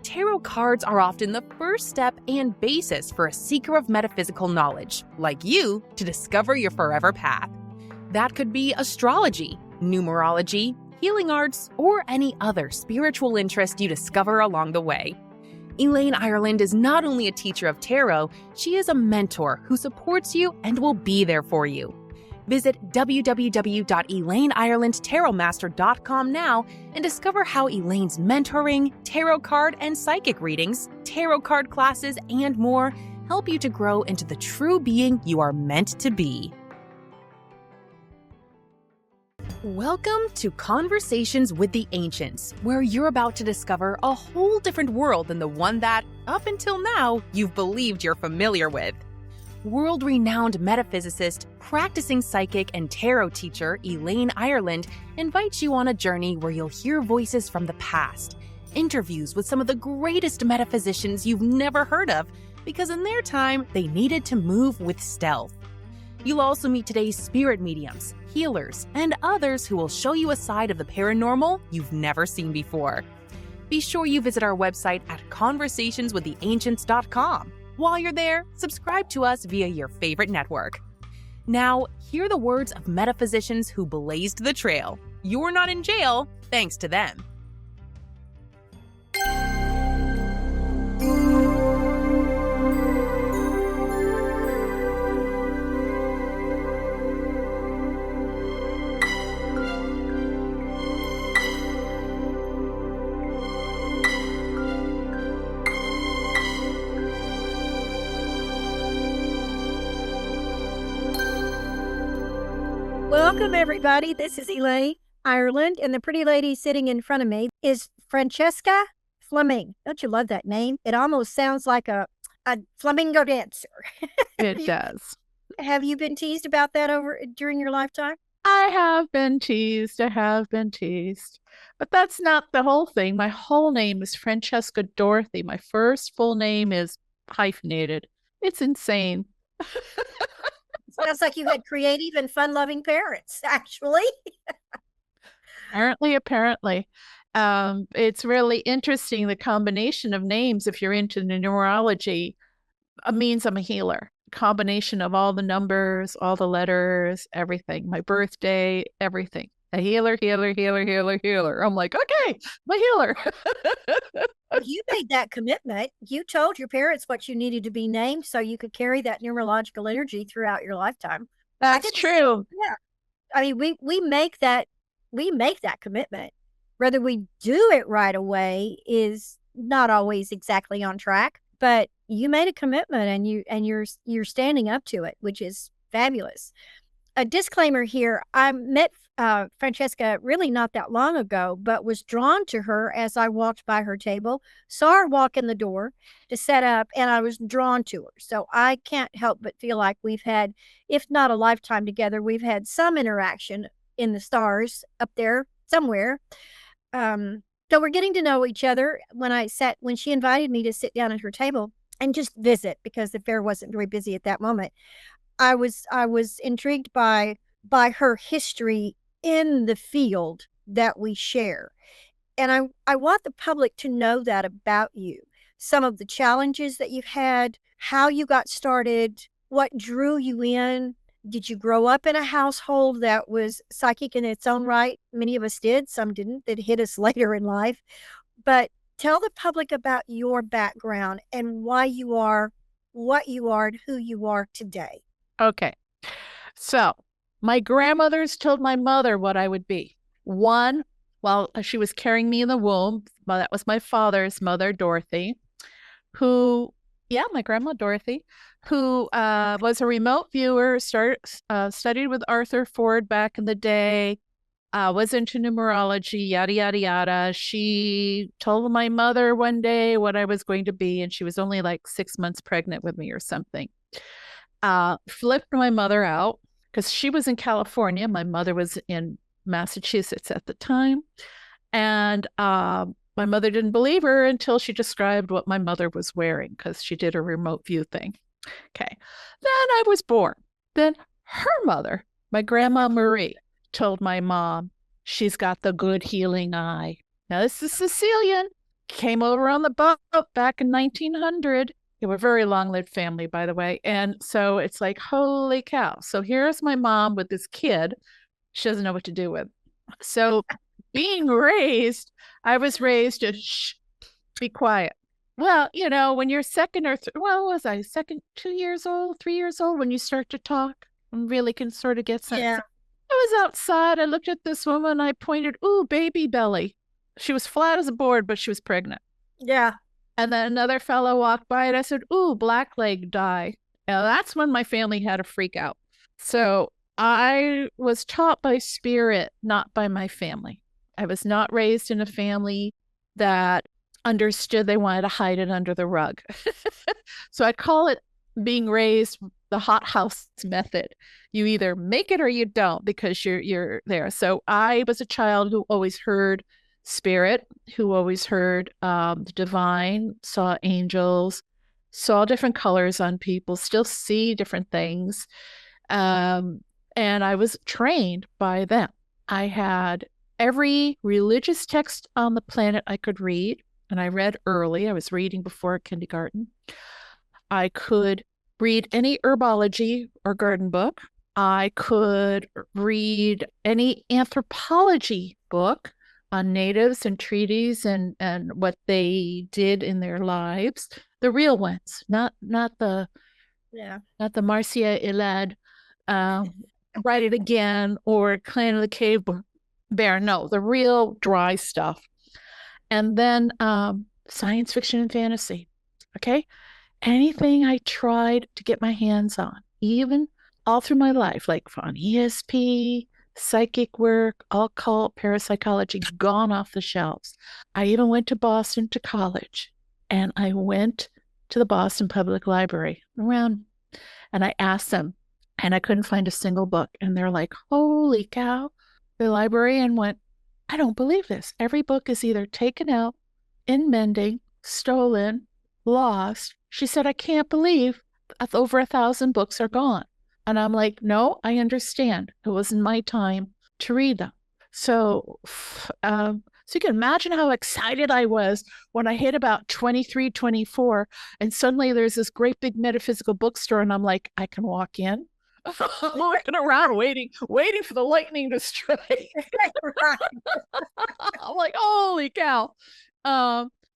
tarot cards are often the first step and basis for a seeker of metaphysical knowledge, like you, to discover your forever path. That could be astrology, numerology, healing arts, or any other spiritual interest you discover along the way. Elaine Ireland is not only a teacher of tarot, she is a mentor who supports you and will be there for you. Visit www.ElaineIrelandTarotMaster.com now and discover how Elaine's mentoring, tarot card and psychic readings, tarot card classes, and more help you to grow into the true being you are meant to be. Welcome to Conversations with the Ancients, where you're about to discover a whole different world than the one that, up until now, you've believed you're familiar with. World-renowned metaphysicist, practicing psychic and tarot teacher Elaine Ireland invites you on a journey where you'll hear voices from the past, interviews with some of the greatest metaphysicians you've never heard of, because in their time, they needed to move with stealth. You'll also meet today's spirit mediums, healers, and others who will show you a side of the paranormal you've never seen before. Be sure you visit our website at conversationswiththeancients.com. While you're there, subscribe to us via your favorite network. Now, hear the words of metaphysicians who blazed the trail. You're not in jail, thanks to them. Welcome, everybody. This is Elaine Ireland, and the pretty lady sitting in front of me is Francesca Fleming. Don't you love that name? It almost sounds like a flamingo dancer. It does. Have you been teased about that during your lifetime? I have been teased. But that's not the whole thing. My whole name is Francesca Dorothy. My first full name is hyphenated. It's insane. Sounds like you had creative and fun-loving parents, actually. Apparently. It's really interesting, the combination of names, if you're into numerology, means I'm a healer. Combination of all the numbers, all the letters, everything. My birthday, everything. A healer. I'm like, okay, I'm a healer. You made that commitment. You told your parents what you needed to be named so you could carry that numerological energy throughout your lifetime. That's true. Yeah. I mean, we make that commitment. Whether we do it right away is not always exactly on track, but you made a commitment and you're standing up to it, which is fabulous. A disclaimer here, I met Francesca really not that long ago, but was drawn to her as I walked by her table, saw her walk in the door to set up, and I was drawn to her. So I can't help but feel like we've had, if not a lifetime together, we've had some interaction in the stars up there somewhere. So we're getting to know each other. When she invited me to sit down at her table and just visit, because the fair wasn't very busy at that moment, I was intrigued by her history in the field that we share. And I want the public to know that about you. Some of the challenges that you've had, how you got started, what drew you in. Did you grow up in a household that was psychic in its own right? Many of us did, some didn't. That hit us later in life. But tell the public about your background and why you are what you are and who you are today. Okay. So my grandmothers told my mother what I would be. One, while she was carrying me in the womb, well, that was my father's mother, Dorothy, my grandma Dorothy, who was a remote viewer, studied with Arthur Ford back in the day, was into numerology, yada, yada, yada. She told my mother one day what I was going to be, and she was only like 6 months pregnant with me or something. Flipped my mother out because she was in California. My mother was in Massachusetts at the time. And my mother didn't believe her until she described what my mother was wearing, because she did a remote view thing. Okay. Then I was born. Then her mother, my grandma Marie, told my mom she's got the good healing eye. Now, this is Sicilian. came over on the boat back in 1900. They were a very long-lived family, by the way. And so it's like, holy cow. So here's my mom with this kid she doesn't know what to do with. So I was raised to shh, be quiet. Well, when you're second or was I second, 2 years old, 3 years old, when you start to talk and really can sort of get sense. Yeah. I was outside. I looked at this woman. I pointed, ooh, baby belly. She was flat as a board, but she was pregnant. Yeah. And then another fellow walked by and I said, ooh, black leg die. And that's when my family had a freak out. So I was taught by spirit, not by my family. I was not raised in a family that understood they wanted to hide it under the rug. So I call it being raised the hothouse method. You either make it or you don't because you're there. So I was a child who always heard spirit, who always heard the divine, saw angels, saw different colors on people, still see different things. And I was trained by them. I had every religious text on the planet I could read, and I read early. I was reading before kindergarten. I could read any herbology or garden book. I could read any anthropology book on natives and treaties and what they did in their lives. The real ones, not the Marcia Elad, Write It Again or Clan of the Cave Bear. No, the real dry stuff. And then science fiction and fantasy. Okay. Anything I tried to get my hands on, even all through my life, like on ESP, psychic work, occult, parapsychology, gone off the shelves. I even went to Boston to college, and I went to the Boston Public Library and I asked them, and I couldn't find a single book. And they're like, holy cow. The librarian went, I don't believe this. Every book is either taken out, in mending, stolen, lost. She said, I can't believe over 1,000 books are gone. And I'm like, no, I understand. It wasn't my time to read them. So you can imagine how excited I was when I hit about 23, 24, and suddenly there's this great big metaphysical bookstore, and I'm like, I can walk in. I'm walking around waiting for the lightning to strike. I'm like, holy cow.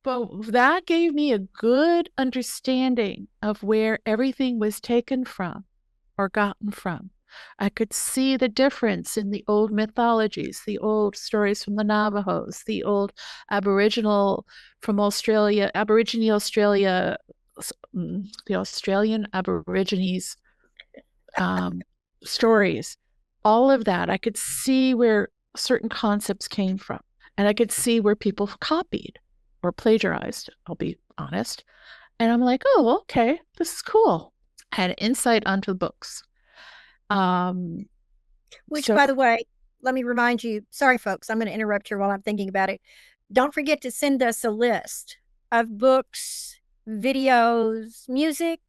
But that gave me a good understanding of where everything was taken from or gotten from. I could see the difference in the old mythologies, the old stories from the Navajos, the old Aboriginal from Australia, Aborigine Australia, the Australian Aborigines stories, all of that. I could see where certain concepts came from, and I could see where people copied or plagiarized, I'll be honest. And I'm like, oh, okay, this is cool. I had insight onto the books. Which, by the way, let me remind you, sorry, folks, I'm going to interrupt you while I'm thinking about it. Don't forget to send us a list of books, videos, music,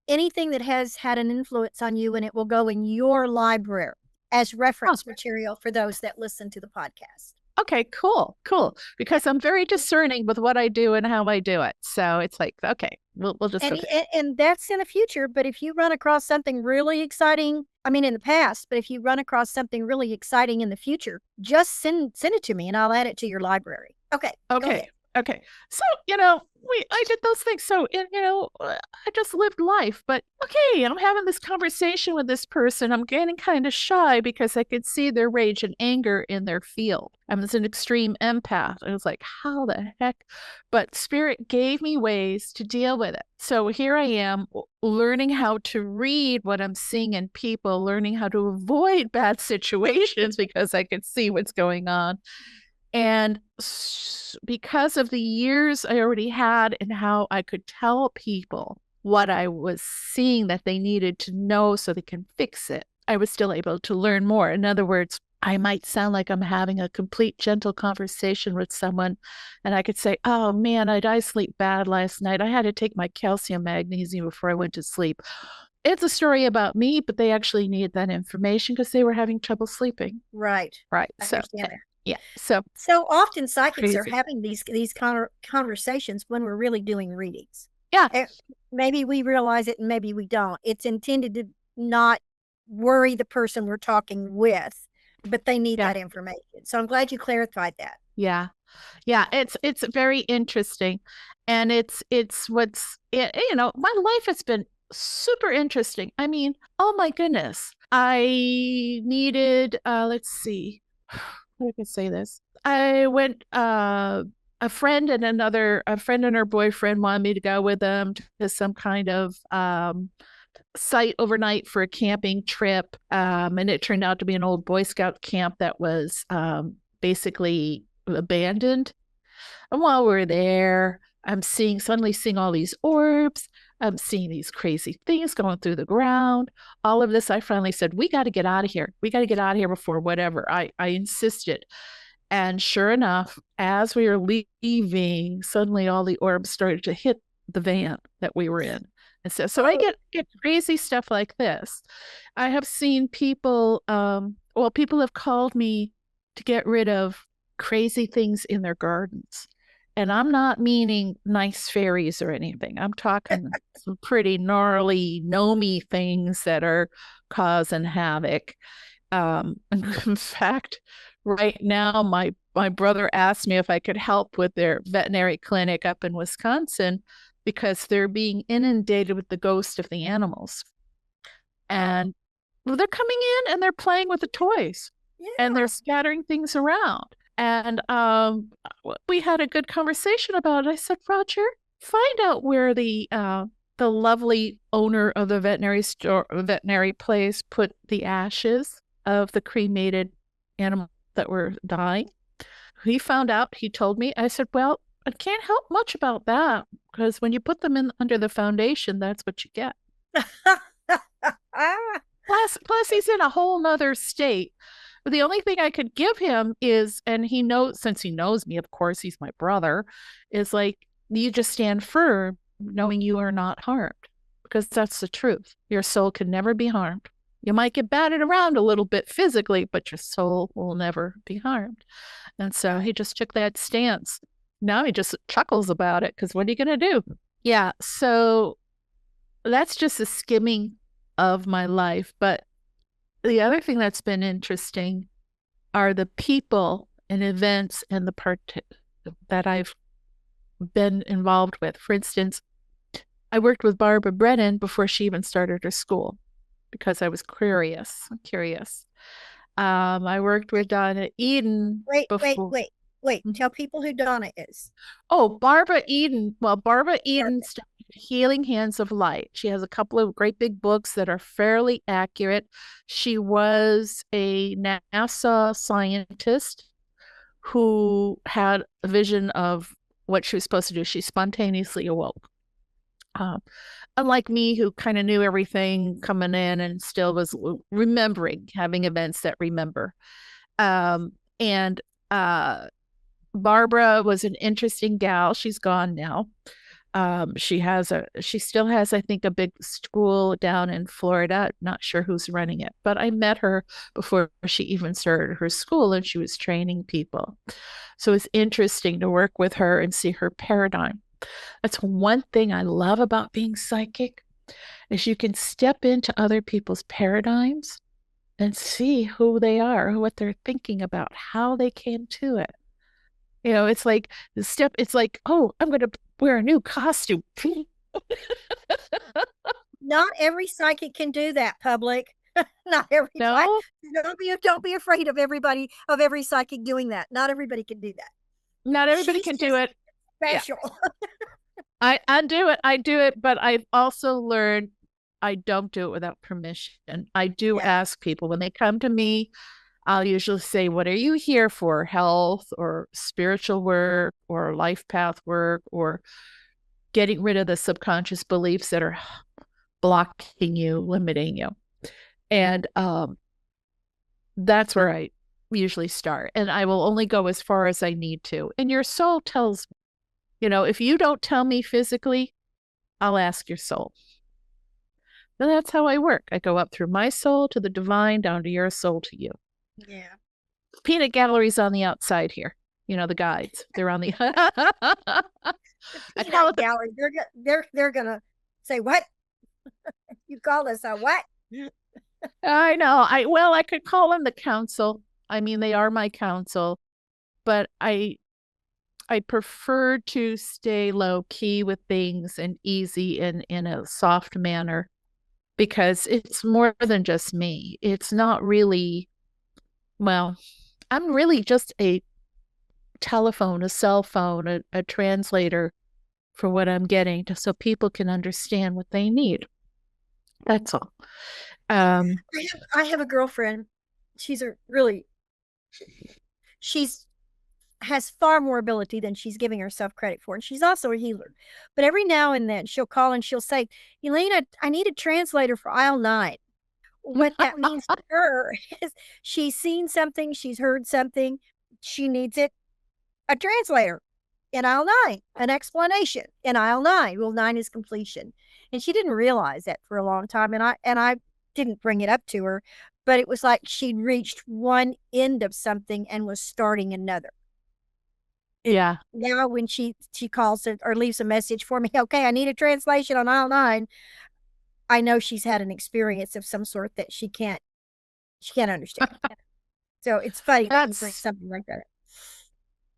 anything that has had an influence on you, and it will go in your library as reference material for those that listen to the podcast. Okay, cool. Because I'm very discerning with what I do and how I do it. So it's like, okay, we'll just. And that's in the future. But if you run across something really exciting, I mean, in the past, but if you run across something really exciting in the future, just send it to me and I'll add it to your library. Okay. Okay. So, I did those things. So, I just lived life. But, okay, I'm having this conversation with this person. I'm getting kind of shy because I could see their rage and anger in their field. I was an extreme empath. I was like, how the heck? But Spirit gave me ways to deal with it. So here I am learning how to read what I'm seeing in people, learning how to avoid bad situations because I could see what's going on. And because of the years I already had and how I could tell people what I was seeing that they needed to know so they can fix it, I was still able to learn more. In other words, I might sound like I'm having a complete gentle conversation with someone, and I could say, oh man, I sleep bad last night. I had to take my calcium magnesium before I went to sleep. It's a story about me, but they actually needed that information because they were having trouble sleeping. Right. So Yeah. So So often psychics are crazy. having these conversations when we're really doing readings. Yeah. Maybe we realize it and maybe we don't. It's intended to not worry the person we're talking with, but they need Yeah. that information. So I'm glad you clarified that. Yeah. Yeah. It's very interesting. And it's what's you know, my life has been super interesting. I mean, oh my goodness. I needed let's see. How can I say this? I went a friend and her boyfriend wanted me to go with them to some kind of site overnight for a camping trip. And it turned out to be an old Boy Scout camp that was basically abandoned. And while we're there, I'm suddenly seeing all these orbs. I'm seeing these crazy things going through the ground. All of this, I finally said, we got to get out of here. We got to get out of here before whatever. I insisted. And sure enough, as we were leaving, suddenly all the orbs started to hit the van that we were in. And so I get crazy stuff like this. I have seen people, people have called me to get rid of crazy things in their gardens. And I'm not meaning nice fairies or anything. I'm talking some pretty gnarly, gnomey things that are causing havoc. In fact, right now, my brother asked me if I could help with their veterinary clinic up in Wisconsin because they're being inundated with the ghost of the animals. And they're coming in and they're playing with the toys and they're scattering things around. And we had a good conversation about it. I said, Roger, find out where the lovely owner of the veterinary place put the ashes of the cremated animals that were dying. He found out, he told me. I said, well, I can't help much about that because when you put them in under the foundation, that's what you get. Plus he's in a whole nother state. But the only thing I could give him is, and he knows, since he knows me, of course, he's my brother, is like, you just stand firm knowing you are not harmed because that's the truth. Your soul can never be harmed. You might get battered around a little bit physically, but your soul will never be harmed. And so he just took that stance. Now he just chuckles about it because what are you going to do? Yeah. So that's just a skimming of my life. But the other thing that's been interesting are the people and events and the part that I've been involved with. For instance, I worked with Barbara Brennan before she even started her school because I was curious. I worked with Donna Eden. Wait. Tell people who Donna is. Oh, Barbara Eden. Well, Barbara Eden started Healing Hands of Light. She has a couple of great big books that are fairly accurate. She was a NASA scientist who had a vision of what she was supposed to do. She spontaneously awoke. Unlike me, who kind of knew everything coming in and still was remembering, having events that remember. And Barbara was an interesting gal. She's gone now. She still has, I think, a big school down in Florida. Not sure who's running it, but I met her before she even started her school and she was training people. So it's interesting to work with her and see her paradigm. That's one thing I love about being psychic is you can step into other people's paradigms and see who they are, what they're thinking about, how they came to it. You know, it's like it's like, oh, I'm going to wear a new costume. Not every psychic can do that, public. Not every no? Don't be afraid of every psychic doing that. Not everybody can do that. Not everybody can do it. Special. Yeah. I do it, but I've also learned I don't do it without permission. I do ask people when they come to me, I'll usually say, what are you here for? Health or spiritual work or life path work or getting rid of the subconscious beliefs that are blocking you, limiting you. And that's where I usually start. And I will only go as far as I need to. And your soul tells me, you know, if you don't tell me physically, I'll ask your soul. And that's how I work. I go up through my soul to the divine, down to your soul to you. Yeah. peanut gallery's on the outside here. You know, the guides, they're on the I call it gallery. They're gonna say, what? You call us a what? I know. I could call them the council. I mean, they are my council, but I prefer to stay low key with things and easy and in a soft manner, because it's more than just me. It's not really, well, I'm really just a telephone, a cell phone, a translator for what I'm getting, so people can understand what they need. That's all. I have a girlfriend. She's has far more ability than she's giving herself credit for. And she's also a healer. But every now and then she'll call and she'll say, Elaine, I need a translator for aisle 9. What that means to her is she's seen something, she's heard something, she needs a translator in aisle 9, an explanation in aisle 9. Well, 9 is completion. And she didn't realize that for a long time. And I didn't bring it up to her, but it was like she'd reached one end of something and was starting another. Yeah. Now when she calls it or leaves a message for me, okay, I need a translation on aisle 9, I know she's had an experience of some sort that she can't understand. So it's funny that you bring something like that.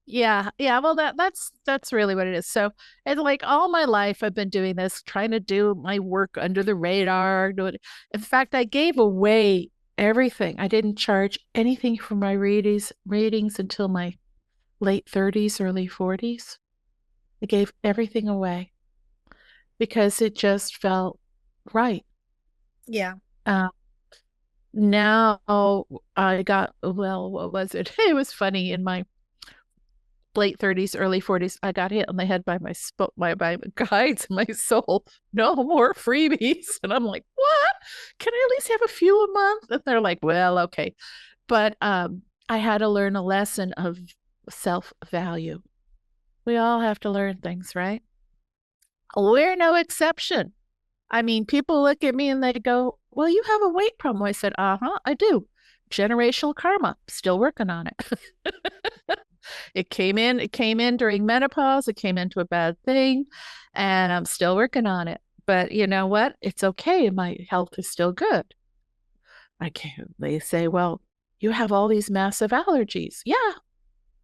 Yeah. Well, that's really what it is. So, and like all my life, I've been doing this, trying to do my work under the radar. In fact, I gave away everything. I didn't charge anything for my readings until my late 30s, early 40s. I gave everything away because it just felt right. Yeah. Now I got, well, what was it? It was funny. In my late 30s, early 40s, I got hit on the head by my guides, my soul. No more freebies. And I'm like, what? Can I at least have a few a month? And they're like, well, okay. But I had to learn a lesson of self-value. We all have to learn things, right? We're no exception. I mean, people look at me and they go, well, you have a weight problem. I said, I do. Generational karma, still working on it. It came in during menopause. It came into a bad thing, and I'm still working on it. But you know what? It's okay. My health is still good. They say, well, you have all these massive allergies. Yeah,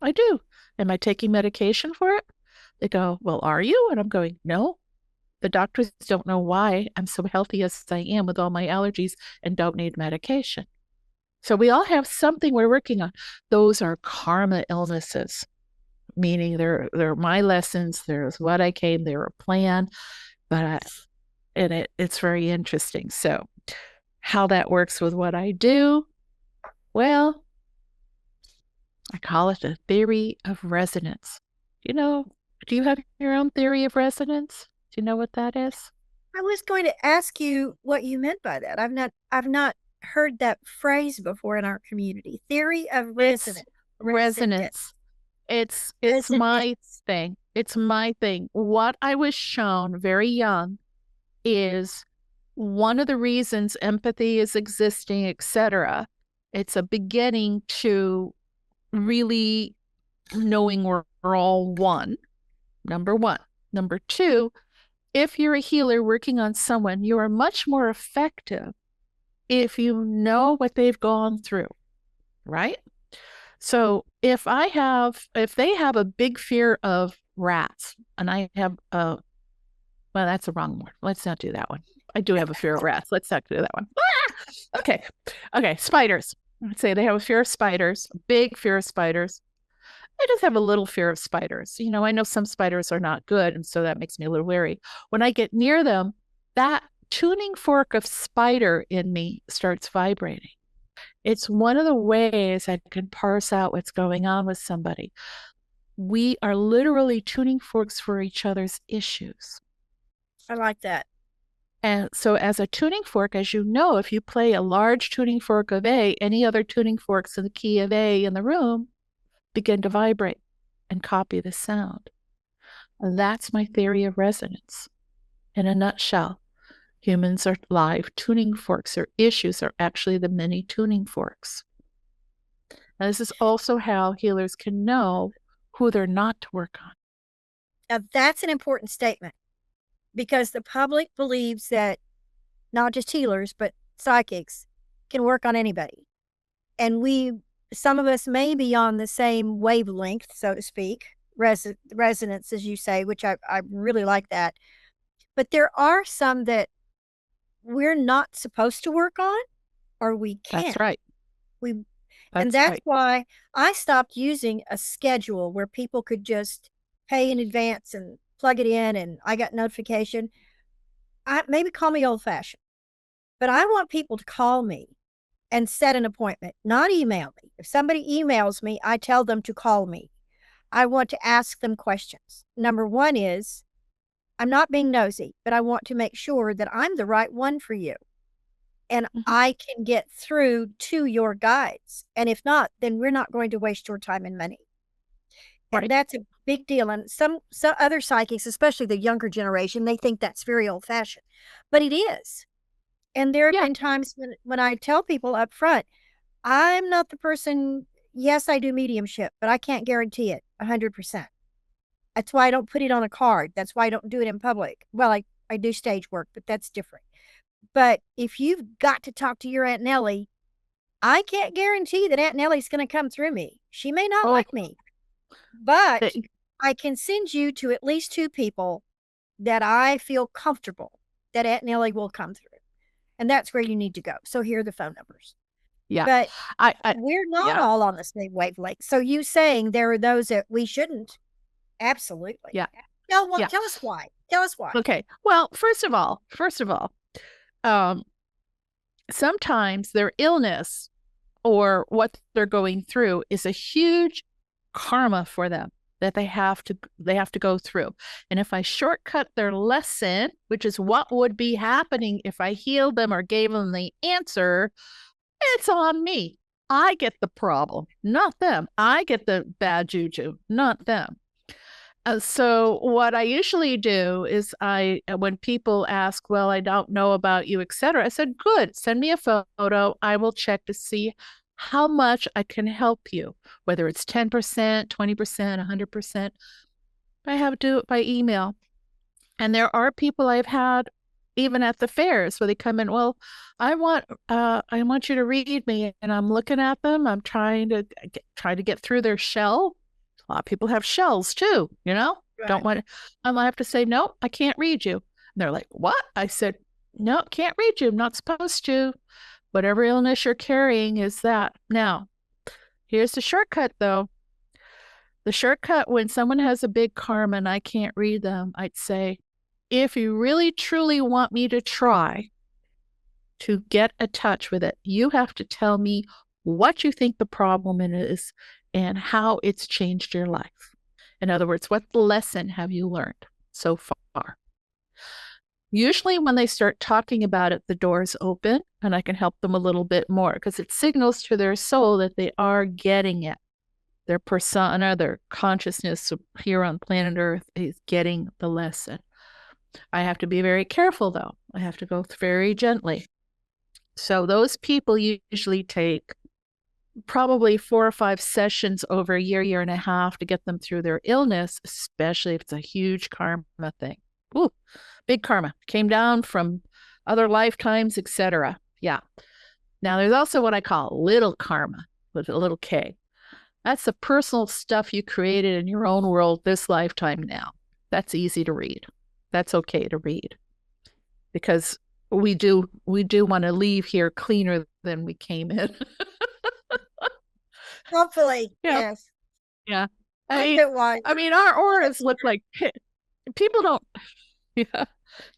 I do. Am I taking medication for it? They go, well, are you? And I'm going, no. The doctors don't know why I'm so healthy as I am with all my allergies and don't need medication. So we all have something we're working on. Those are karma illnesses, meaning they're my lessons. There's what I came, they're a plan, but it's very interesting. So how that works with what I do, well, I call it the theory of resonance. Do you have your own theory of resonance? Do you know what that is? I was going to ask you what you meant by that. I've not heard that phrase before in our community. Theory of resonance. Resonance. It's my thing. It's my thing. What I was shown very young is one of the reasons empathy is existing, etc. It's a beginning to really knowing we're all one. Number one. Number two, if you're a healer working on someone, you are much more effective if you know what they've gone through, right? So if they have a big fear of rats, and I have well, that's the wrong word. Let's not do that one. I do have a fear of rats. Let's not do that one. Okay. Spiders. Let's say they have a fear of spiders, a big fear of spiders. I just have a little fear of spiders. I know some spiders are not good, and so that makes me a little wary. When I get near them, that tuning fork of spider in me starts vibrating. It's one of the ways I can parse out what's going on with somebody. We are literally tuning forks for each other's issues. I like that. And so as a tuning fork, as you know, if you play a large tuning fork of A, any other tuning forks in the key of A in the room begin to vibrate and copy the sound. And that's my theory of resonance. In a nutshell, humans are live tuning forks. Their issues are actually the many tuning forks. And this is also how healers can know who they're not to work on. Now, that's an important statement because the public believes that not just healers, but psychics can work on anybody. And some of us may be on the same wavelength, so to speak, resonance, as you say, which I really like that. But there are some that we're not supposed to work on, or we can't. That's right. That's why I stopped using a schedule where people could just pay in advance and plug it in and I got notification. Maybe call me old-fashioned, but I want people to call me and set an appointment, not email me. If somebody emails me, I tell them to call me. I want to ask them questions. Number one is, I'm not being nosy, but I want to make sure that I'm the right one for you. And I can get through to your guides. And if not, then we're not going to waste your time and money. Right. And that's a big deal. And some other psychics, especially the younger generation, they think that's very old-fashioned. But it is. And there have been times when I tell people up front, I'm not the person, yes, I do mediumship, but I can't guarantee it 100%. That's why I don't put it on a card. That's why I don't do it in public. Well, I do stage work, but that's different. But if you've got to talk to your Aunt Nellie, I can't guarantee that Aunt Nellie's going to come through me. She may not like me, but I can send you to at least 2 people that I feel comfortable that Aunt Nellie will come through. And that's where you need to go. So here are the phone numbers. Yeah. But we're not all on the same wavelength. So you saying there are those that we shouldn't. Absolutely. Yeah. Tell us why. Tell us why. Okay. Well, first of all, sometimes their illness or what they're going through is a huge karma for them that they have to go through. And if I shortcut their lesson, which is what would be happening if I healed them or gave them the answer, it's on me. I get the problem, not them. I get the bad juju, not them. So what I usually do is when people ask, well, I don't know about you, etc., I said, good, send me a photo. I will check to see how much I can help you, whether it's 10%, 20%, 100%. I have to do it by email. And there are people I've had even at the fairs where they come in, well, I want you to read me, and I'm looking at them. I'm trying to get through their shell. A lot of people have shells too, Right. Don't want to. I have to say, no, I can't read you. And they're like, what? I said, no, can't read you. I'm not supposed to. Whatever illness you're carrying is that. Now, here's the shortcut though. The shortcut when someone has a big karma and I can't read them, I'd say, if you really truly want me to try to get a touch with it, you have to tell me what you think the problem is and how it's changed your life. In other words, what lesson have you learned so far? Usually when they start talking about it, the doors open and I can help them a little bit more because it signals to their soul that they are getting it. Their persona, their consciousness here on planet Earth is getting the lesson. I have to be very careful though. I have to go very gently. So those people usually take probably 4 or 5 sessions over a year and a half to get them through their illness, especially if it's a huge karma thing. Ooh, big karma. Came down from other lifetimes, etc. Yeah. Now, there's also what I call little karma with a little K. That's the personal stuff you created in your own world this lifetime now. That's easy to read. That's okay to read because we do want to leave here cleaner than we came in. Hopefully, yes. Yeah. I mean, our auras look like people don't. Yeah.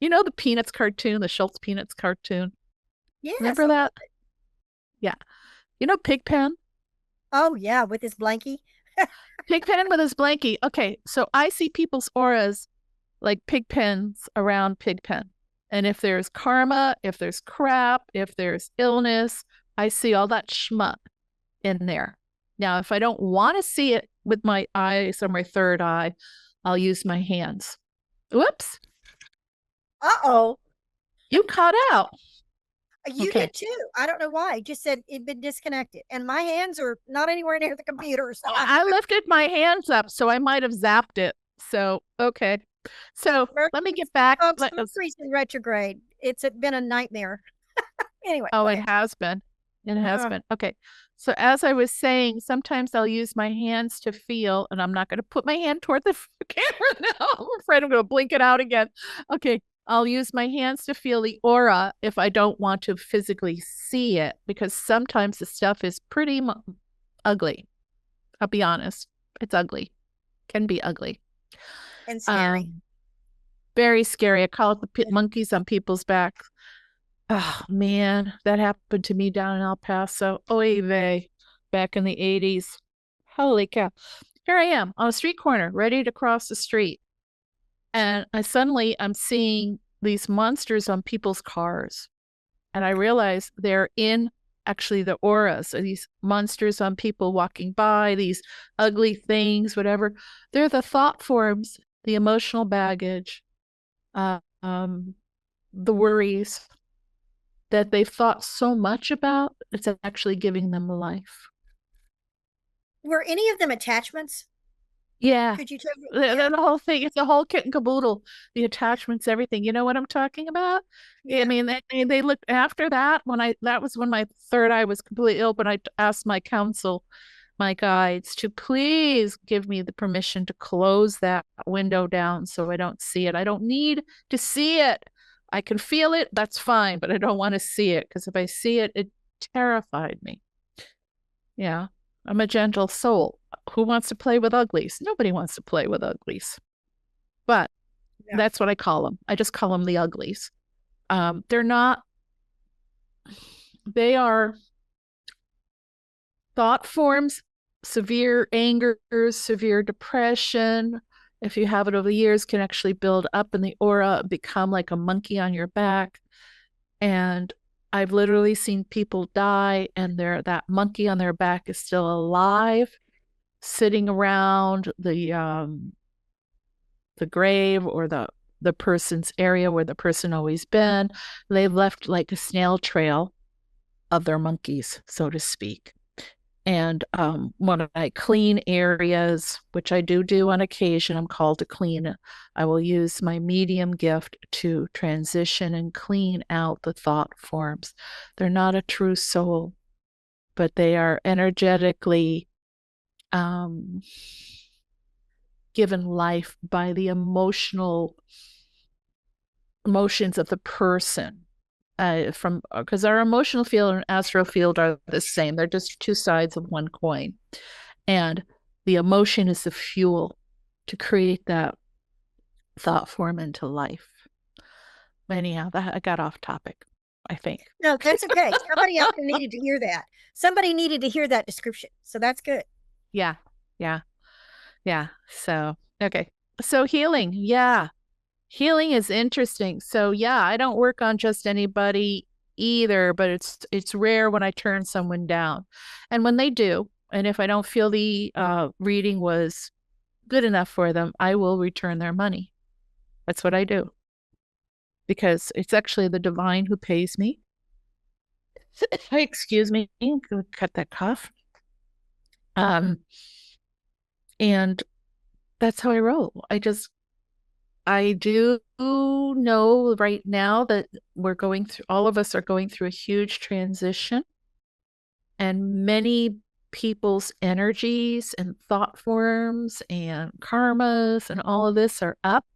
The Peanuts cartoon, the Schultz Peanuts cartoon. Yes. Remember that? Yeah. Pigpen? Oh, yeah, with his blankie. Pigpen with his blankie. Okay, so I see people's auras like Pigpens around Pigpen. And if there's karma, if there's crap, if there's illness, I see all that schmuck in there. Now, if I don't want to see it with my eyes or my third eye, I'll use my hands. Whoops. Uh-oh. You caught out. You Okay. did too. I don't know why. It just said it'd been disconnected. And my hands are not anywhere near the computer. So I lifted my hands up, so I might have zapped it. So, okay. So let me get back. folks, Mercury's in retrograde. It's been a nightmare. Anyway. Oh, it has been. It has been. Okay. So as I was saying, sometimes I'll use my hands to feel, and I'm not going to put my hand toward the camera now. I'm afraid I'm going to blink it out again. Okay. I'll use my hands to feel the aura if I don't want to physically see it, because sometimes the stuff is pretty ugly. I'll be honest. It's ugly. Can be ugly. And scary. Very scary. I call it the monkeys on people's backs. Oh, man. That happened to me down in El Paso. Oy vey. Back in the 80s. Holy cow. Here I am on a street corner, ready to cross the street. And I'm seeing these monsters on people's cars. And I realize they're in actually the auras of these monsters on people walking by, these ugly things, whatever. They're the thought forms, the emotional baggage, the worries that they've thought so much about. It's actually giving them life. Were any of them attachments? Yeah. Could you tell me? The whole thing, it's a whole kit and caboodle, the attachments, everything. You know what I'm talking about? Yeah. I mean, they looked after that that was when my third eye was completely open. I asked my counsel, my guides, to please give me the permission to close that window down so I don't see it. I don't need to see it. I can feel it. That's fine, but I don't want to see it, because if I see it, it terrified me. Yeah. I'm a gentle soul. Who wants to play with uglies? Nobody wants to play with uglies. But that's what I call them. I just call them the uglies. They are thought forms, severe anger, severe depression. If you have it over the years, can actually build up in the aura, become like a monkey on your back. And I've literally seen people die, and that monkey on their back is still alive, sitting around the grave or the person's area where the person always been. They've left like a snail trail of their monkeys, so to speak. And when I clean areas, which I do on occasion, I'm called to clean. I will use my medium gift to transition and clean out the thought forms. They're not a true soul, but they are energetically given life by the emotions of the person. Because our emotional field and astral field are the same. They're just two sides of one coin. And the emotion is the fuel to create that thought form into life. Anyhow, I got off topic, I think. No, that's okay. Somebody else needed to hear that. Somebody needed to hear that description. So that's good. Yeah. So, okay. So healing. Yeah. Healing is interesting. So yeah, I don't work on just anybody either, but it's rare when I turn someone down. And when they do, and if I don't feel the reading was good enough for them, I will return their money. That's what I do. Because it's actually the divine who pays me. Excuse me, cut that cough. And that's how I roll. I do know right now that all of us are going through a huge transition, and many people's energies and thought forms and karmas and all of this are up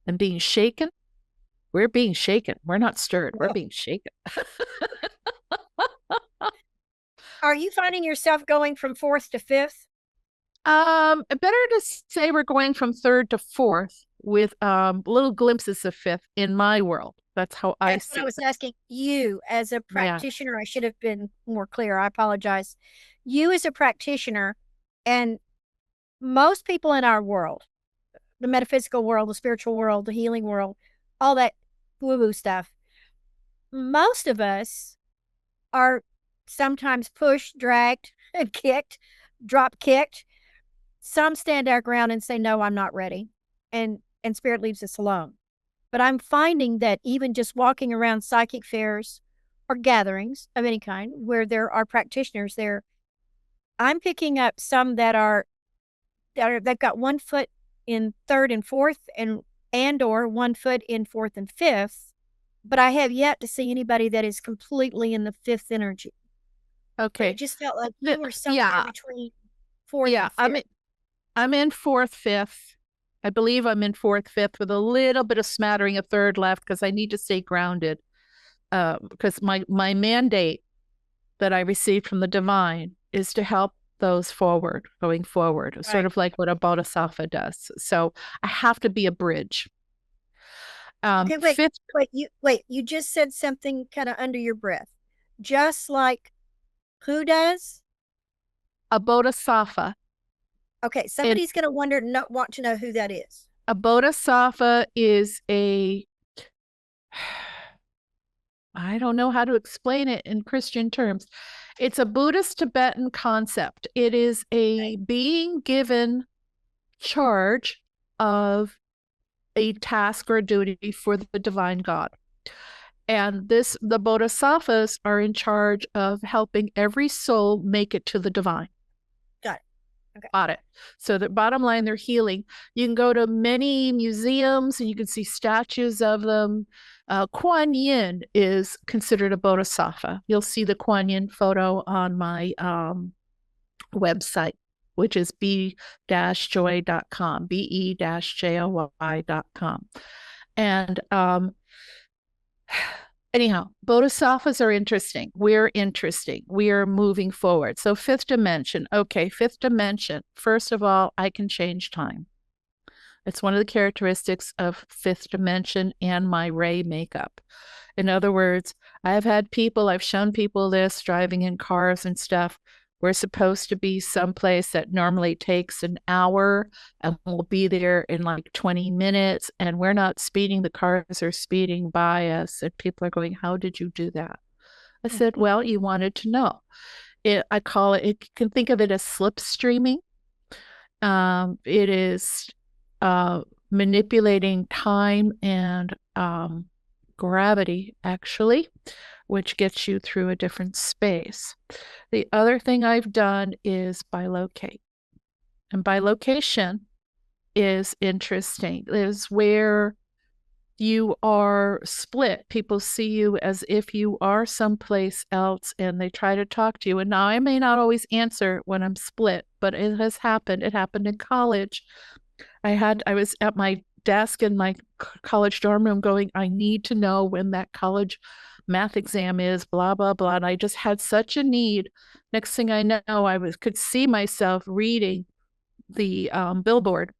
and being shaken. We're being shaken. We're not stirred. We're being shaken. Are you finding yourself going from fourth to fifth? Better to say we're going from third to fourth, with little glimpses of fifth in my world. That's how I see it. I was asking you as a practitioner. I should have been more clear. I apologize. You as a practitioner, and most people in our world, the metaphysical world, the spiritual world, the healing world, all that woo-woo stuff, most of us are sometimes pushed, dragged, and kicked, drop kicked. Some stand our ground and say, no, I'm not ready. And spirit leaves us alone. But I'm finding that even just walking around psychic fairs or gatherings of any kind where there are practitioners there, I'm picking up some they've got 1 foot in third and fourth and or 1 foot in fourth and fifth, but I have yet to see anybody that is completely in the fifth energy. Okay. It just felt like you were somewhere between fourth and fifth. I'm in fourth, fifth. I believe I'm in fourth, fifth with a little bit of smattering of third, left, because I need to stay grounded. Because my mandate that I received from the divine is to help those going forward, right. Sort of like what a bodhisattva does. So I have to be a bridge. Okay, wait, you just said something kind of under your breath. Just like who does? A bodhisattva. Okay, somebody's going to want to know who that is. A bodhisattva is I don't know how to explain it in Christian terms. It's a Buddhist Tibetan concept. It is a being given charge of a task or a duty for the divine God. And the bodhisattvas are in charge of helping every soul make it to the divine. Got it. Okay. Got it. So the bottom line, they're healing. You can go to many museums and you can see statues of them. Kuan Yin is considered a bodhisattva. You'll see the Kuan Yin photo on my website, which is be-joy.com, be-joy.com. And anyhow, bodhisattvas are interesting. We're interesting. We are moving forward. So fifth dimension. Okay, fifth dimension. First of all, I can change time. It's one of the characteristics of fifth dimension and my ray makeup. In other words, I've shown people this driving in cars and stuff. We're supposed to be someplace that normally takes an hour and we'll be there in like 20 minutes and we're not speeding. The cars are speeding by us and people are going, how did you do that? I said, well, you wanted to know. I call it, you can think of it as slipstreaming. It is manipulating time and gravity, actually, which gets you through a different space. The other thing I've done is bilocate. And bilocation is interesting. It is where you are split. People see you as if you are someplace else and they try to talk to you. And now I may not always answer when I'm split, but it has happened. It happened in college. I was at my desk in my college dorm room going, I need to know when that college math exam is, blah, blah, blah. And I just had such a need. Next thing I know, could see myself reading the billboard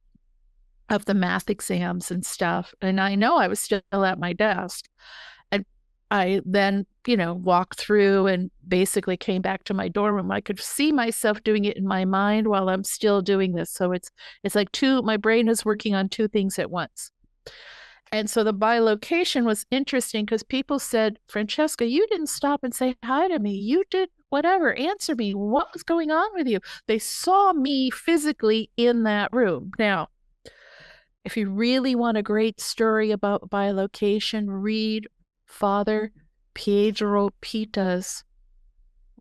of the math exams and stuff. And I know I was still at my desk. And I then, walked through and basically came back to my dorm room. I could see myself doing it in my mind while I'm still doing this. So it's like my brain is working on two things at once. And so the bilocation was interesting because people said, Francesca, you didn't stop and say hi to me. You did whatever. Answer me. What was going on with you? They saw me physically in that room. Now, if you really want a great story about bilocation, read Father Pietro Pita's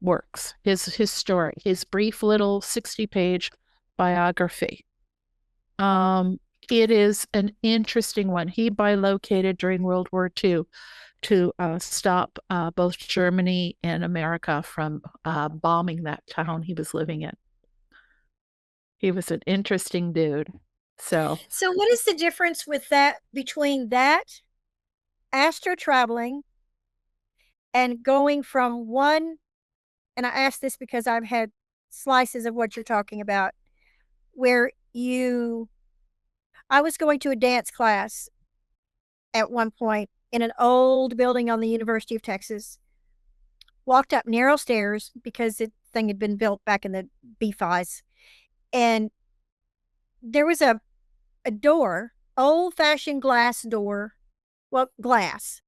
works, his story, his brief little 60-page biography. It is an interesting one. He bilocated during World War II to stop both Germany and America from bombing that town he was living in. He was an interesting dude. So what is the difference between that astro traveling and going from one, and I ask this because I've had slices of what you're talking about, where I was going to a dance class at one point in an old building on the University of Texas, walked up narrow stairs because the thing had been built back in the B5s, and there was a door, old-fashioned glass door, glass,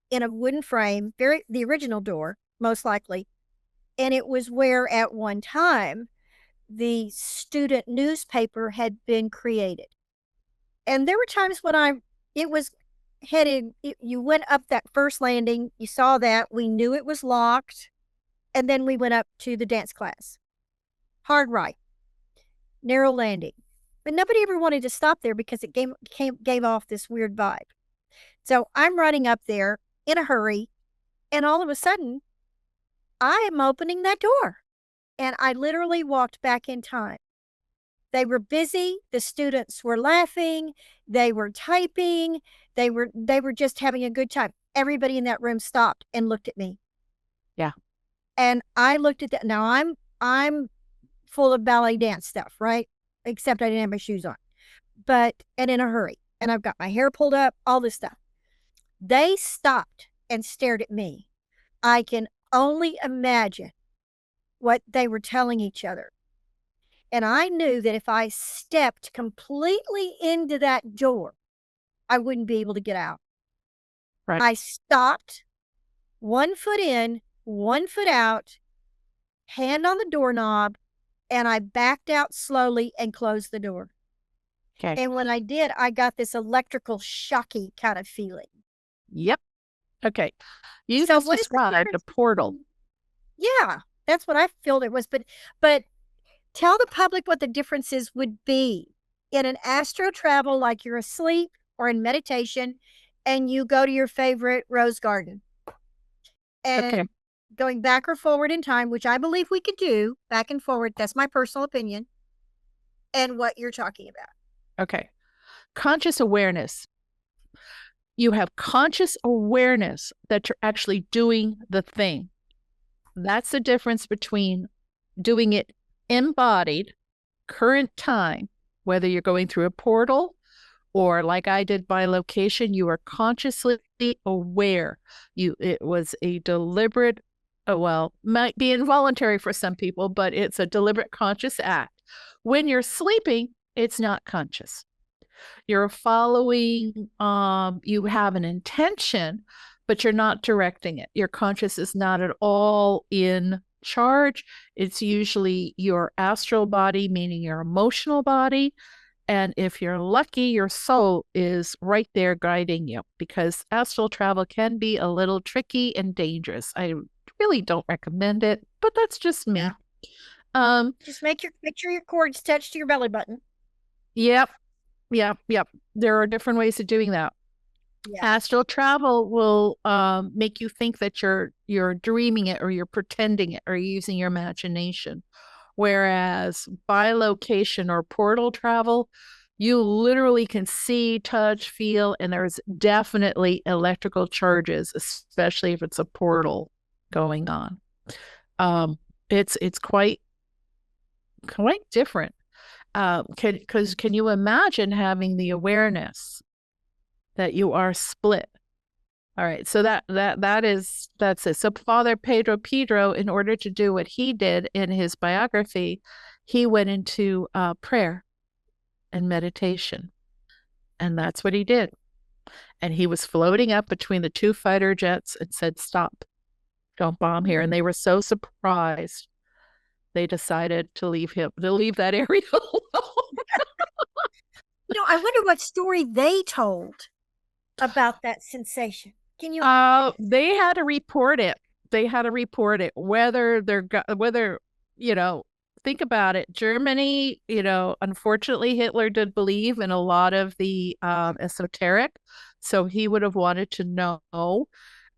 in a wooden frame, the original door, most likely. And it was where at one time the student newspaper had been created. And there were times when it was headed, you went up that first landing, you saw that, we knew it was locked, and then we went up to the dance class. Hard right, narrow landing. But nobody ever wanted to stop there because it gave off this weird vibe. So I'm running up there in a hurry, and all of a sudden, I am opening that door. And I literally walked back in time. They were busy. The students were laughing. They were typing. They were just having a good time. Everybody in that room stopped and looked at me. Yeah. And I looked at that. Now I'm full of ballet dance stuff, right? Except I didn't have my shoes on. And in a hurry. And I've got my hair pulled up, all this stuff. They stopped and stared at me. I can only imagine what they were telling each other. And I knew that if I stepped completely into that door, I wouldn't be able to get out. Right. I stopped, 1 foot in, 1 foot out, hand on the doorknob, and I backed out slowly and closed the door. Okay. And when I did, I got this electrical shocky kind of feeling. Yep. Okay. You So just what is the described a difference? portal. Yeah, that's what I felt it was. But tell the public what the differences would be in an astro travel, like you're asleep or in meditation, and you go to your favorite rose garden. And Okay. going back or forward in time, which I believe we could do, back and forward, that's my personal opinion, and what you're talking about. Okay. Conscious awareness. You have conscious awareness that you're actually doing the thing. That's the difference between doing it embodied, current time, whether you're going through a portal or like I did by location, you are consciously aware. It was a deliberate, might be involuntary for some people, but it's a deliberate conscious act. When you're sleeping, it's not conscious. You're following, you have an intention, but you're not directing it. Your conscious is not at all in charge. It's usually your astral body, meaning your emotional body. And if you're lucky, your soul is right there guiding you, because astral travel can be a little tricky and dangerous. I really don't recommend it, but that's just me. Just make sure your cords touch to your belly button. Yep. There are different ways of doing that. Yeah. Astral travel will make you think that you're dreaming it, or you're pretending it, or using your imagination. Whereas by location or portal travel, you literally can see, touch, feel, and there's definitely electrical charges, especially if it's a portal going on. It's quite different. Can you imagine having the awareness that you are split? All right, so that's it. So Father Pedro, in order to do what he did in his biography, he went into prayer and meditation, and that's what he did. And he was floating up between the 2 fighter jets and said, "Stop, don't bomb here." And they were so surprised, they decided to leave that area alone. I wonder what story they told about that sensation. Can you? They had to report it. Whether think about it. Germany, unfortunately, Hitler did believe in a lot of the esoteric, so he would have wanted to know.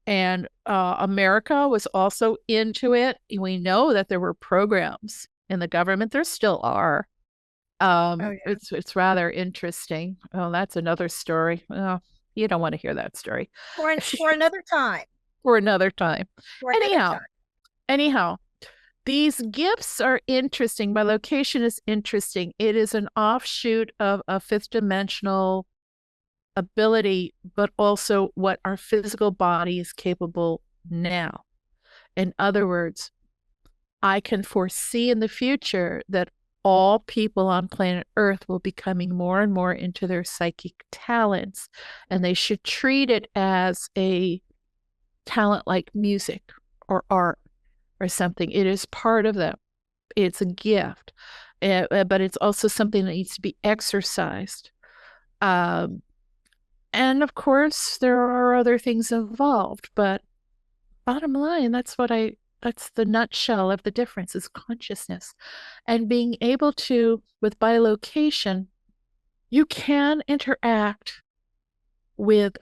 And America was also into it. We know that there were programs in the government. There still are. Yeah. It's rather interesting. Oh, that's another story. Oh, you don't want to hear that story. For another time. Anyhow, these gifts are interesting. My location is interesting. It is an offshoot of a 5th dimensional ability, but also what our physical body is capable now. In other words, I can foresee in the future that all people on planet Earth will be coming more and more into their psychic talents, and they should treat it as a talent like music or art or something. It is part of them. It's a gift, but it's also something that needs to be exercised. And And of course, there are other things involved, but bottom line, that's the nutshell of the difference is consciousness. And being able to, with bilocation, you can interact with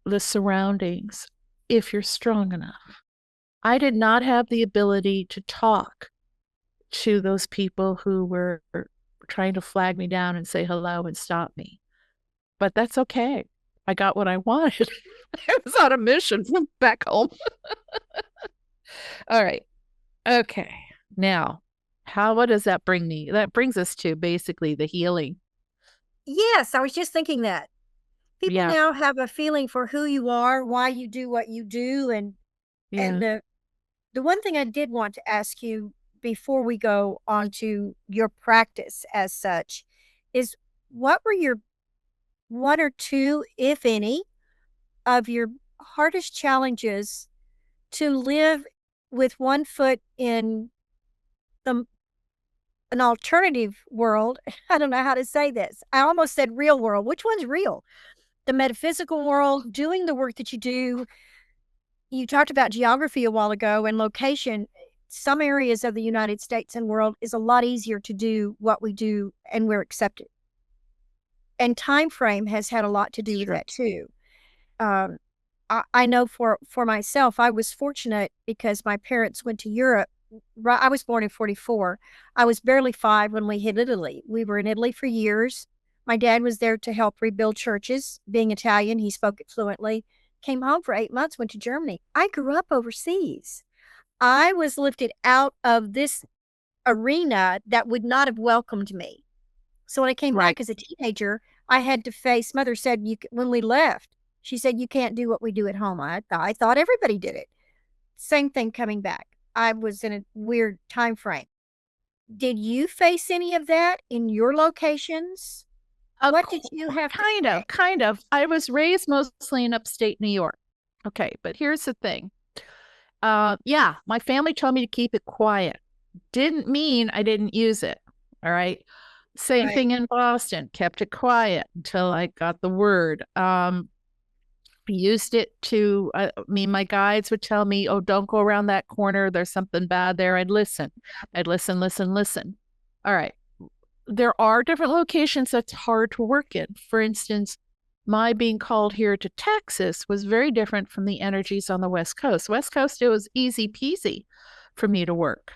the surroundings if you're strong enough. I did not have the ability to talk to those people who were trying to flag me down and say hello and stop me. But that's okay. I got what I wanted. I was on a mission from back home. All right. Okay. Now, what does that bring me? That brings us to basically the healing. Yes, I was just thinking that. People Yeah. now have a feeling for who you are, why you do what you do, and the one thing I did want to ask you before we go on to your practice as such is what were your one or two, if any, of your hardest challenges to live with one foot in the an alternative world? I don't know how to say this. I almost said real world. Which one's real? The metaphysical world, doing the work that you do. You talked about geography a while ago and location. Some areas of the United States and world is a lot easier to do what we do, and we're accepted. And time frame has had a lot to do with that too. I know for myself, I was fortunate because my parents went to Europe. I was born in 44. I was barely 5 when we hit Italy. We were in Italy for years. My dad was there to help rebuild churches. Being Italian, he spoke it fluently. Came home for 8 months, went to Germany. I grew up overseas. I was lifted out of this arena that would not have welcomed me. So when I came back as a teenager, I had to face, mother said, when we left, she said, you can't do what we do at home. I thought everybody did it. Same thing coming back. I was in a weird time frame. Did you face any of that in your locations? What did you have to kind of. I was raised mostly in upstate New York. Okay, but here's the thing. Yeah, my family told me to keep it quiet. Didn't mean I didn't use it. All right. Same thing in Boston. Kept it quiet until I got the word. Used it to my guides would tell me, oh, don't go around that corner, there's something bad there. I'd listen. All right, there are different locations that's hard to work in. For instance, my being called here to Texas was very different from the energies on the West Coast. It was easy peasy for me to work.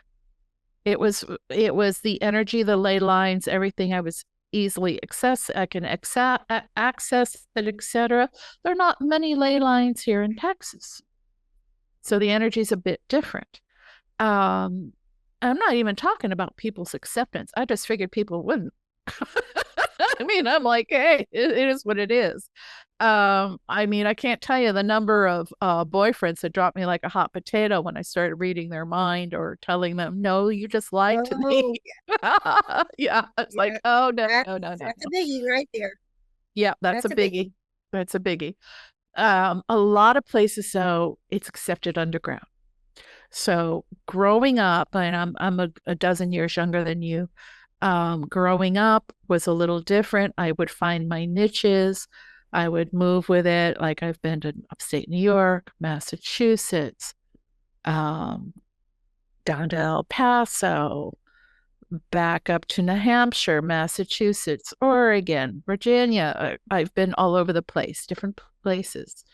It was the energy, the ley lines, everything. I was easily access. I can access it, etc. There are not many ley lines here in Texas, so the energy is a bit different. I'm not even talking about people's acceptance. I just figured people wouldn't. I mean, I'm like, hey, it is what it is. I mean, I can't tell you the number of boyfriends that dropped me like a hot potato when I started reading their mind or telling them, no, you just lied to me. Yeah, it's like, oh, no. That's a biggie right there. Yeah, that's a biggie. That's a biggie. A lot of places, though, it's accepted underground. So growing up, and I'm a dozen years younger than you, growing up was a little different. I would find my niches. I would move with it. Like I've been to upstate New York, Massachusetts, down to El Paso, back up to New Hampshire, Massachusetts, Oregon, Virginia. I've been all over the place, different places.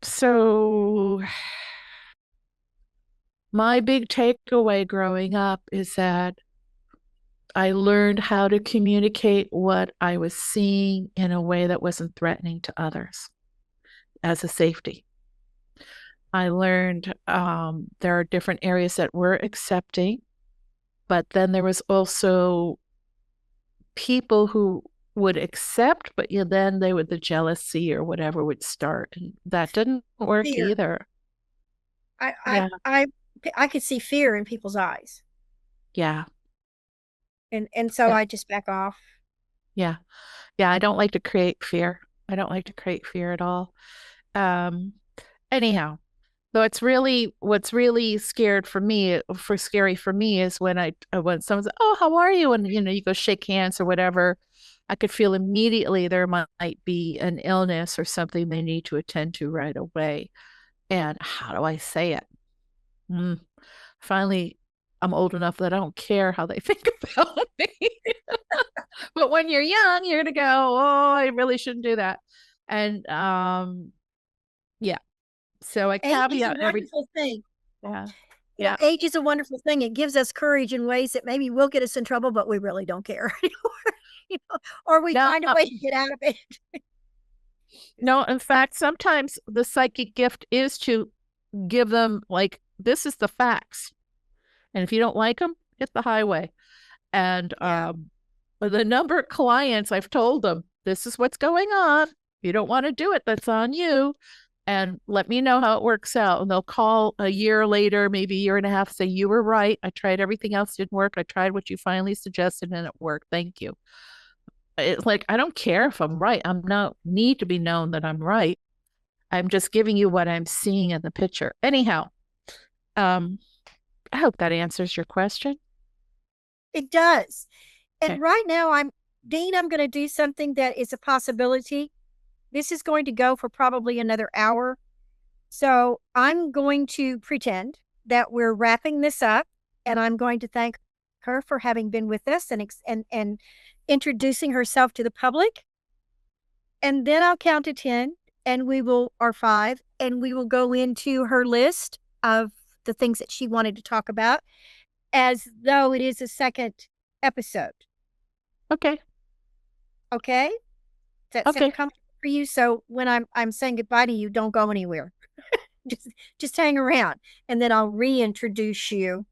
So my big takeaway growing up is that I learned how to communicate what I was seeing in a way that wasn't threatening to others as a safety. I learned there are different areas that were accepting, but then there was also people who would accept, but then the jealousy or whatever would start, and that didn't work either. I could see fear in people's eyes. Yeah. And so I just back off. Yeah. Yeah, I don't like to create fear. I don't like to create fear at all. Anyhow, though what's really scary for me is when someone's, oh, how are you? And you go shake hands or whatever. I could feel immediately there might be an illness or something they need to attend to right away. And how do I say it? Finally, I'm old enough that I don't care how they think about me. But when you're young, you're going to go, oh, I really shouldn't do that. And yeah. So I caveat every thing. Yeah. Yeah. Age is a wonderful thing. It gives us courage in ways that maybe will get us in trouble, but we really don't care anymore. Or we find a way to get out of it. No, in fact, sometimes the psychic gift is to give them, like, this is the facts. And if you don't like them, hit the highway. And the number of clients I've told them, this is what's going on. If you don't want to do it, that's on you. And let me know how it works out. And they'll call a year later, maybe a year and a half, say, you were right. I tried everything else, didn't work. I tried what you finally suggested and it worked. Thank you. It's like, I don't care if I'm right. I'm not need to be known that I'm right. I'm just giving you what I'm seeing in the picture. Anyhow, I hope that answers your question. It does. And right now, Dean, I'm going to do something that is a possibility. This is going to go for probably another hour. So I'm going to pretend that we're wrapping this up, and I'm going to thank her for having been with us and introducing herself to the public. And then I'll count to 10 or 5, and we will go into her list of the things that she wanted to talk about as though it is a second episode. Okay. Okay? Does that sound comfortable for you? So when I'm saying goodbye to you, don't go anywhere. just hang around, and then I'll reintroduce you.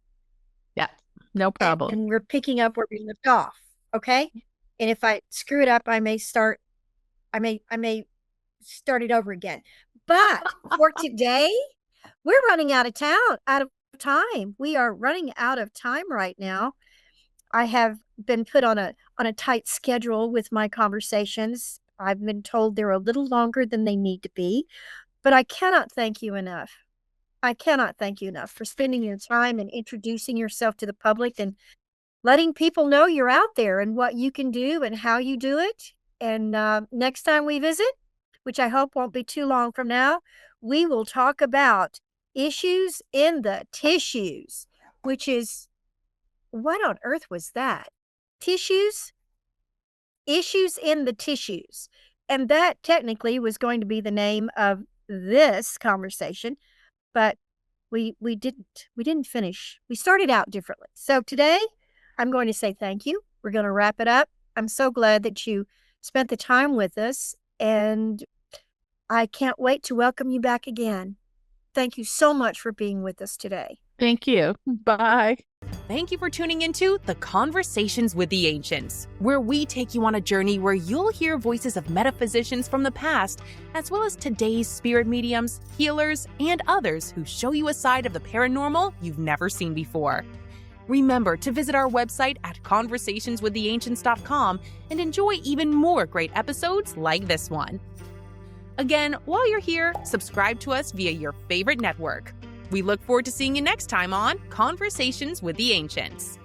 Yeah, no problem. And we're picking up where we left off. Okay? And if I screw it up, I may start it over again. But for today, we're running out of time. We are running out of time right now. I have been put on a tight schedule with my conversations. I've been told they're a little longer than they need to be, but I cannot thank you enough. I cannot thank you enough for spending your time and introducing yourself to the public and letting people know you're out there and what you can do and how you do it. And next time we visit, which I hope won't be too long from now, we will talk about issues in the tissues, which is, what on earth was that? Tissues? Issues in the tissues. And that technically was going to be the name of this conversation, but we didn't finish. We started out differently. So today I'm going to say thank you. We're going to wrap it up. I'm so glad that you spent the time with us, and I can't wait to welcome you back again. Thank you so much for being with us today. Thank you. Bye. Thank you for tuning into the Conversations with the Ancients, where we take you on a journey where you'll hear voices of metaphysicians from the past, as well as today's spirit mediums, healers, and others who show you a side of the paranormal you've never seen before. Remember to visit our website at conversationswiththeancients.com and enjoy even more great episodes like this one. Again, while you're here, subscribe to us via your favorite network. We look forward to seeing you next time on Conversations with the Ancients.